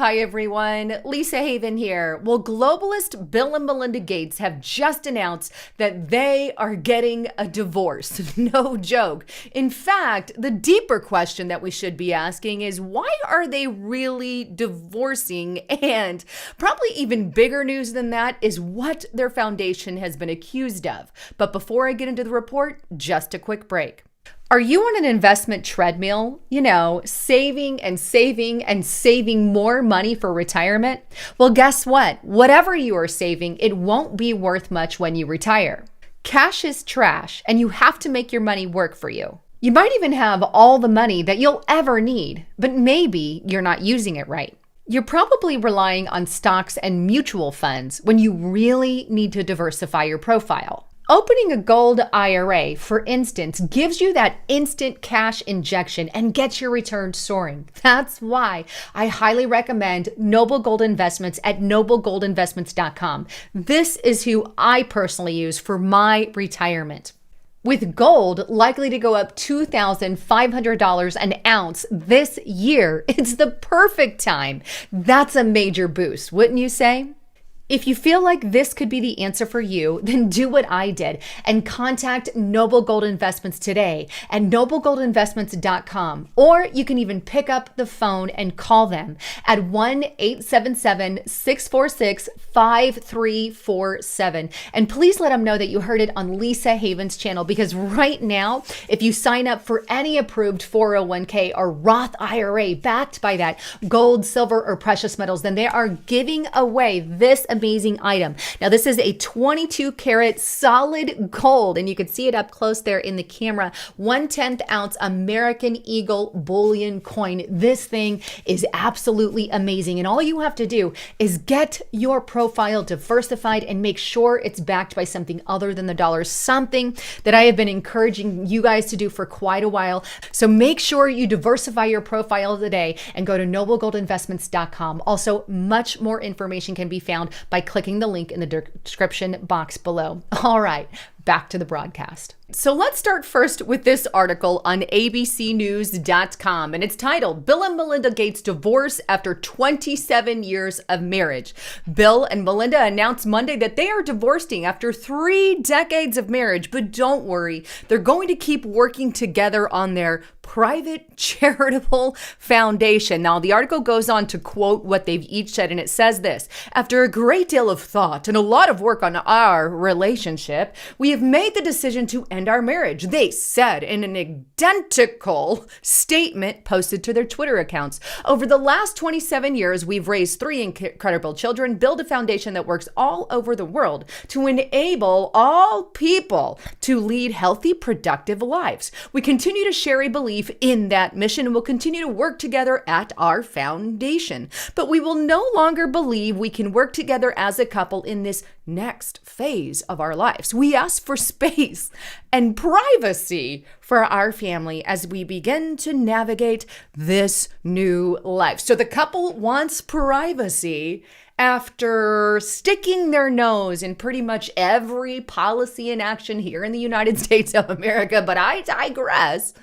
Hi everyone, Lisa Haven here. Well, globalist Bill and Melinda Gates have just announced that they are getting a divorce. No joke. In fact, the deeper question that we should be asking is why are they really divorcing? And probably even bigger news than that is what their foundation has been accused of. But before I get into the report, just a quick break. Are you on an investment treadmill? You know, saving and saving and saving more money for retirement? Well, guess what? Whatever you are saving, it won't be worth much when you retire. Cash is trash, and you have to make your money work for you. You might even have all the money that you'll ever need, but maybe you're not using it right. You're probably relying on stocks and mutual funds when you really need to diversify your profile. Opening a gold IRA, for instance, gives you that instant cash injection and gets your return soaring. That's why I highly recommend Noble Gold Investments at noblegoldinvestments.com. This is who I personally use for my retirement. With gold likely to go up $2,500 an ounce this year, it's the perfect time. That's a major boost, wouldn't you say? If you feel like this could be the answer for you, then do what I did and contact Noble Gold Investments today at noblegoldinvestments.com. Or you can even pick up the phone and call them at 1-877-646-5347. And please let them know that you heard it on Lisa Haven's channel, because right now, if you sign up for any approved 401k or Roth IRA backed by that gold, silver, or precious metals, then they are giving away this amazing item. Now, this is a 22 karat solid gold, and you can see it up close there in the camera, 1/10 ounce American Eagle bullion coin. This thing is absolutely amazing. And all you have to do is get your profile diversified and make sure it's backed by something other than the dollar, something that I have been encouraging you guys to do for quite a while. So make sure you diversify your profile today and go to noblegoldinvestments.com. Also, much more information can be found by clicking the link in the description box below. All right, back to the broadcast. So let's start first with this article on abcnews.com, and it's titled, Bill and Melinda Gates Divorce After 27 Years of Marriage. Bill and Melinda announced Monday that they are divorcing after 3 decades of marriage, but don't worry, they're going to keep working together on their private charitable foundation. Now, the article goes on to quote what they've each said, and it says this: after a great deal of thought and a lot of work on our relationship, we have made the decision to end our marriage, they said in an identical statement posted to their Twitter accounts. Over the last 27 years, we've raised 3 incredible children, built a foundation that works all over the world to enable all people to lead healthy, productive lives. We continue to share a belief in that mission and will continue to work together at our foundation. But we will no longer believe we can work together as a couple in this next phase of our lives. We ask for space and privacy for our family as we begin to navigate this new life. So the couple wants privacy after sticking their nose in pretty much every policy and action here in the United States of America. But I digress.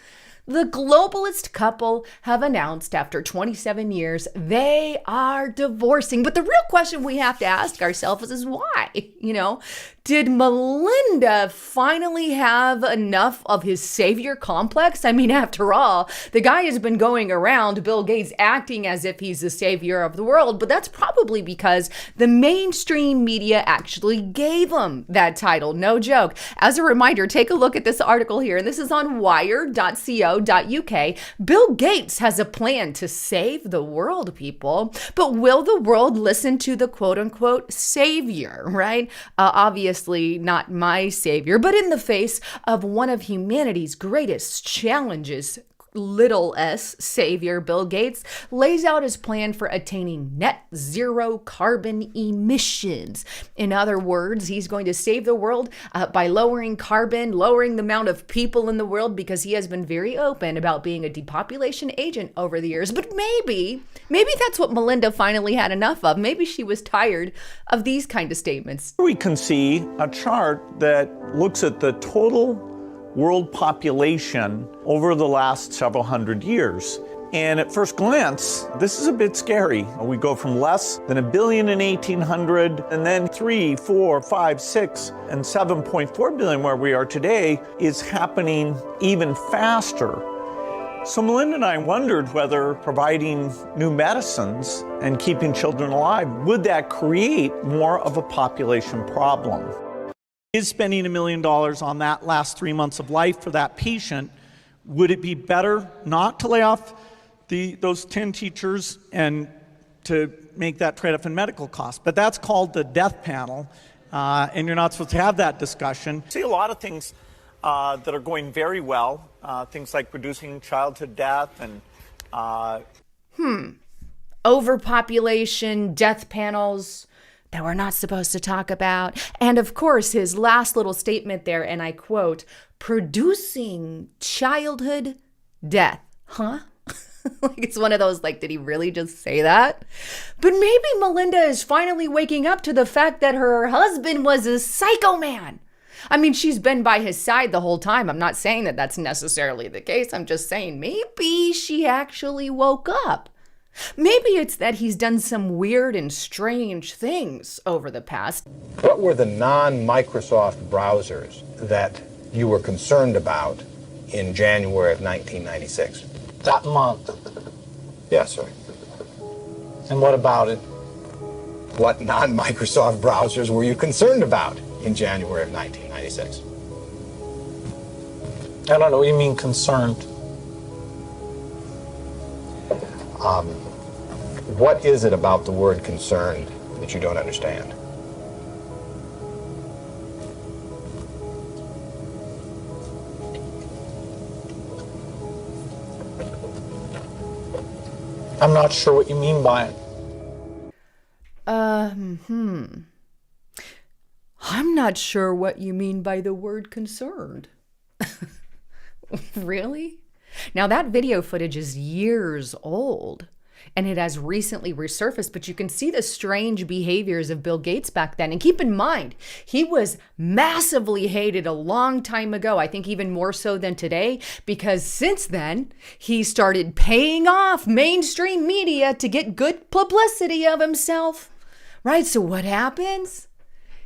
The globalist couple have announced after 27 years they are divorcing. But the real question we have to ask ourselves is why? You know, did Melinda finally have enough of his savior complex? I mean, after all, the guy has been going around, Bill Gates, acting as if he's the savior of the world, but that's probably because the mainstream media actually gave him that title. No joke. As a reminder, take a look at this article here, and this is on wired.co.uk. Bill Gates has a plan to save the world, people, but will the world listen to the quote-unquote savior, right? Obviously not my savior, but in the face of one of humanity's greatest challenges, little s savior Bill Gates lays out his plan for attaining net zero carbon emissions. In other words, he's going to save the world by lowering carbon, lowering the amount of people in the world, because he has been very open about being a depopulation agent over the years. But maybe that's what Melinda finally had enough of. Maybe she was tired of these kind of statements. We can see a chart that looks at the total world population over the last several hundred years. And at first glance, this is a bit scary. We go from less than 1 billion in 1800, and then 3, 4, 5, 6, and 7.4 billion where we are today is happening even faster. So Melinda and I wondered whether providing new medicines and keeping children alive, would that create more of a population problem? Is spending $1 million on that last 3 months of life for that patient, would it be better not to lay off those 10 teachers and to make that trade-off in medical costs? But that's called the death panel, and you're not supposed to have that discussion. I see a lot of things that are going very well, things like reducing childhood death and Overpopulation, death panels that we're not supposed to talk about. And of course, his last little statement there, and I quote, producing childhood death. Huh? Like it's one of those, like, did he really just say that? But maybe Melinda is finally waking up to the fact that her husband was a psycho man. I mean, she's been by his side the whole time. I'm not saying that that's necessarily the case. I'm just saying maybe she actually woke up. Maybe it's that he's done some weird and strange things over the past. What were the non-Microsoft browsers that you were concerned about in January of 1996? That month. Yes, sir. And what about it? What non-Microsoft browsers were you concerned about in January of 1996? I don't know what you mean concerned. What is it about the word concerned that you don't understand? I'm not sure what you mean by it. I'm not sure what you mean by the word concerned. Really? Now that video footage is years old and it has recently resurfaced, but you can see the strange behaviors of Bill Gates back then. And keep in mind, he was massively hated a long time ago. I think even more so than today, because since then he started paying off mainstream media to get good publicity of himself, right? So what happens?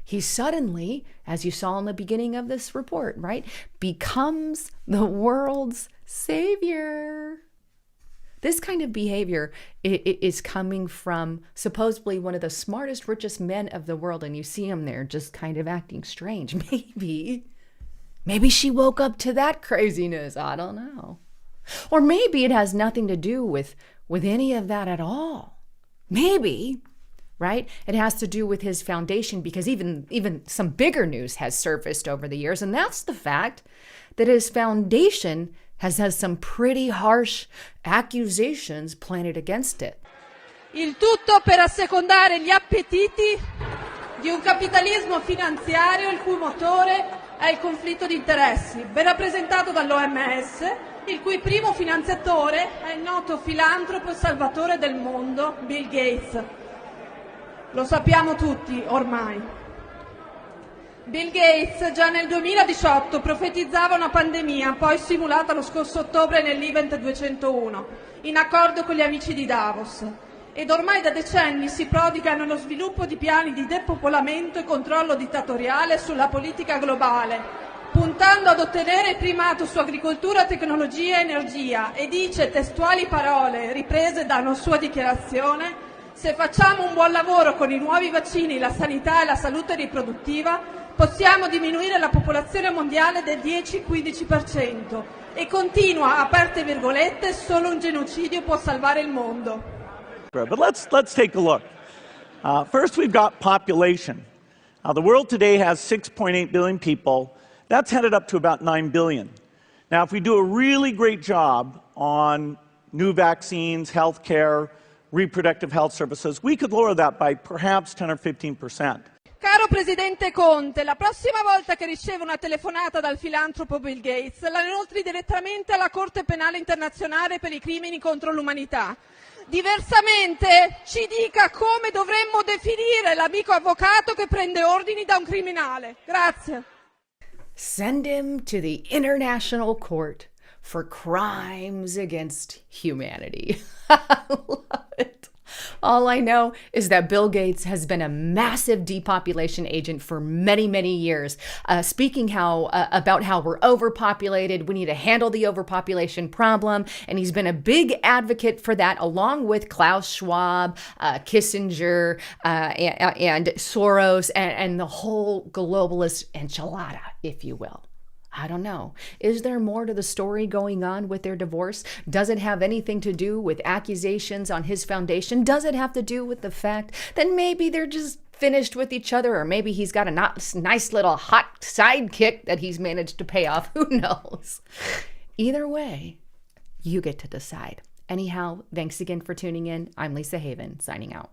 He suddenly, as you saw in the beginning of this report, right, becomes the world's savior. This kind of behavior is coming from supposedly one of the smartest, richest men of the world, and you see him there just kind of acting strange. Maybe she woke up to that craziness. I don't know. Or maybe it has nothing to do with any of that at all. Maybe, right? It has to do with his foundation, because even some bigger news has surfaced over the years, and that's the fact that his foundation has some pretty harsh accusations planted against it. Il tutto per assecondare gli appetiti di un capitalismo finanziario il cui motore è il conflitto di interessi, ben rappresentato dall'OMS, il cui primo finanziatore è il noto filantropo e salvatore del mondo, Bill Gates. Lo sappiamo tutti ormai. Bill Gates già nel 2018 profetizzava una pandemia, poi simulata lo scorso ottobre nell'Event 201, in accordo con gli amici di Davos. Ed ormai da decenni si prodiga nello sviluppo di piani di depopolamento e controllo dittatoriale sulla politica globale, puntando ad ottenere il primato su agricoltura, tecnologia e energia, e dice testuali parole riprese da una sua dichiarazione: se facciamo un buon lavoro con i nuovi vaccini, la sanità e la salute riproduttiva, possiamo diminuire la popolazione mondiale del 10-15%. E continua, aperte virgolette, solo un genocidio può salvare il mondo. But let's take a look. First, we've got population. The world today has 6.8 billion people. That's headed up to about 9 billion. Now, if we do a really great job on new vaccines, healthcare, reproductive health services, we could lower that by perhaps 10 or 15%. Caro Presidente Conte, la prossima volta che riceve una telefonata dal filantropo Bill Gates, la inoltri direttamente alla Corte Penale Internazionale per i crimini contro l'umanità. Diversamente ci dica come dovremmo definire l'amico avvocato che prende ordini da un criminale. Grazie. Send him to the International Court for crimes against humanity. I love it. All I know is that Bill Gates has been a massive depopulation agent for many, many years, speaking about how we're overpopulated. We need to handle the overpopulation problem. And he's been a big advocate for that, along with Klaus Schwab, Kissinger, and Soros, and the whole globalist enchilada, if you will. I don't know. Is there more to the story going on with their divorce? Does it have anything to do with accusations on his foundation? Does it have to do with the fact that maybe they're just finished with each other, or maybe he's got a nice little hot sidekick that he's managed to pay off? Who knows? Either way, you get to decide. Anyhow, thanks again for tuning in. I'm Lisa Haven, signing out.